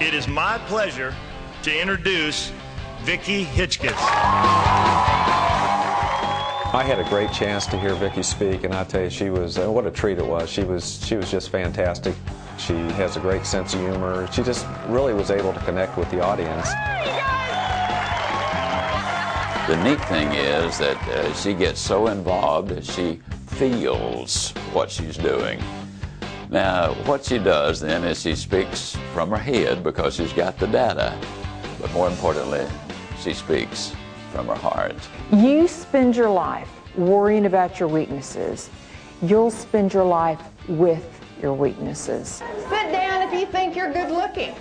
It is my pleasure to introduce Vicki Hitzges. I had a great chance to hear Vicki speak, and I tell you, she was what a treat it was. She was just fantastic. She has a great sense of humor. She just really was able to connect with the audience. The neat thing is that she gets so involved that she feels what she's doing. Now, what she does then is she speaks from her head because she's got the data, but more importantly, she speaks from her heart. You spend your life worrying about your weaknesses. You'll spend your life with your weaknesses. Sit down if you think you're good looking.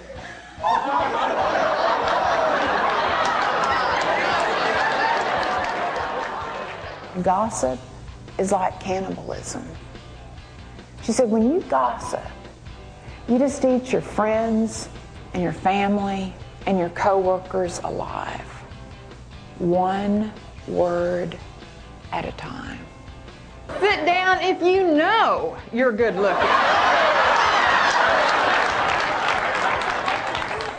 Gossip is like cannibalism. She said, when you gossip, you just eat your friends and your family and your coworkers alive. One word at a time. Sit down if you know you're good looking.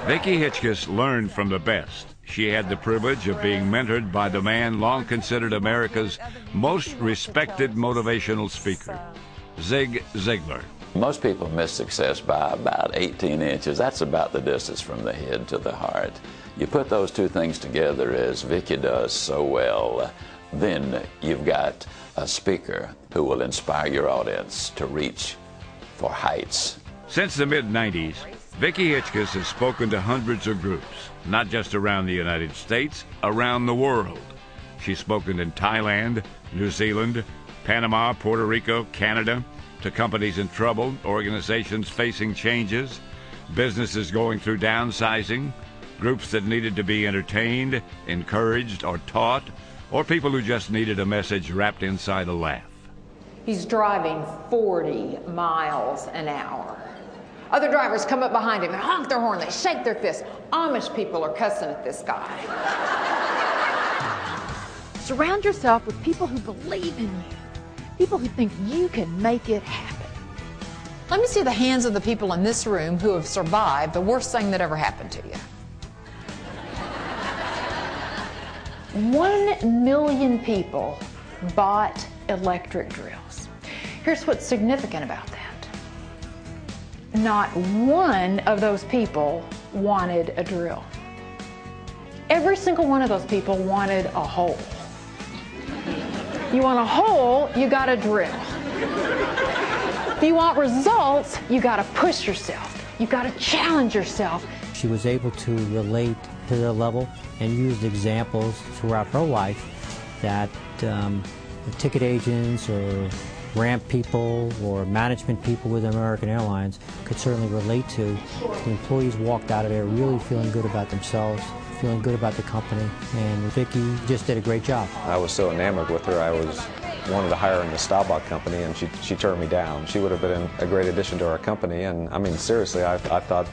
Vicki Hitzges learned from the best. She had the privilege of being mentored by the man long considered America's most respected motivational speaker, Zig Ziglar. Most people miss success by about 18 inches. That's about the distance from the head to the heart. You put those two things together as Vicki does so well, then you've got a speaker who will inspire your audience to reach for heights. Since the mid-90s, Vicki Hitzges has spoken to hundreds of groups, not just around the United States, around the world. She's spoken in Thailand, New Zealand, Panama, Puerto Rico, Canada, to companies in trouble, organizations facing changes, businesses going through downsizing, groups that needed to be entertained, encouraged, or taught, or people who just needed a message wrapped inside a laugh. He's driving 40 miles an hour. Other drivers come up behind him and honk their horn, they shake their fists. Amish people are cussing at this guy. Surround yourself with people who believe in you, people who think you can make it happen. Let me see the hands of the people in this room who have survived the worst thing that ever happened to you. 1 million people bought electric drills. Here's what's significant about that. Not one of those people wanted a drill. Every single one of those people wanted a hole. You want a hole, you got to drill. If you want results, you got to push yourself. You got to challenge yourself. She was able to relate to their level and used examples throughout her life that the ticket agents or ramp people or management people with American Airlines could certainly relate to. The employees walked out of there really feeling good about themselves, feeling good about the company, and Vicki just did a great job. I was so enamored with her, I wanted to hire her in the Staubach company, and she turned me down. She would have been a great addition to our company, and I mean, seriously, I thought,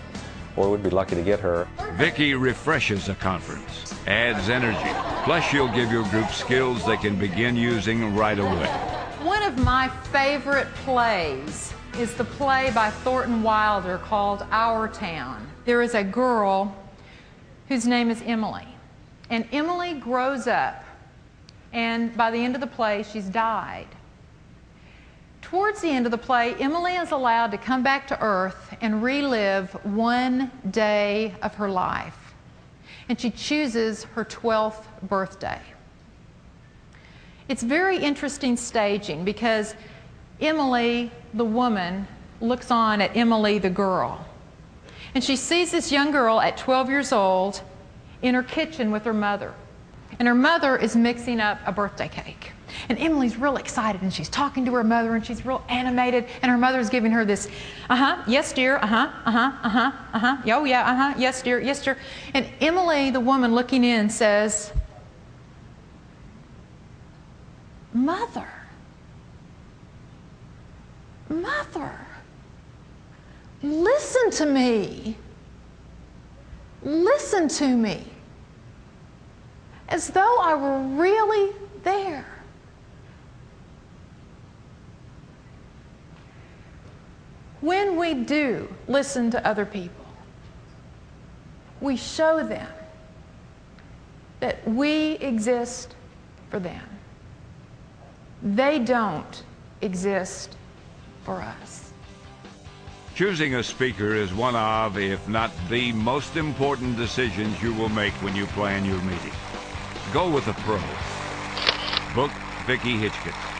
boy, we'd be lucky to get her. Vicki refreshes a conference, adds energy, plus she'll give your group skills they can begin using right away. One of my favorite plays is the play by Thornton Wilder called Our Town. There is a girl whose name is Emily. And Emily grows up, and by the end of the play, she's died. Towards the end of the play, Emily is allowed to come back to Earth and relive one day of her life. And she chooses her 12th birthday. It's very interesting staging because Emily, the woman, looks on at Emily, the girl. And she sees this young girl at 12 years old in her kitchen with her mother. And her mother is mixing up a birthday cake. And Emily's real excited, and she's talking to her mother, and she's real animated, and her mother's giving her this, yes dear, oh yeah, yes dear, yes dear. And Emily, the woman looking in, says, Mother, listen to me. Listen to me. As though I were really there. When we do listen to other people, we show them that we exist for them. They don't exist for us. Choosing a speaker is one of, if not the most important decisions you will make when you plan your meeting. Go with a pro. Book Vicki Hitzges.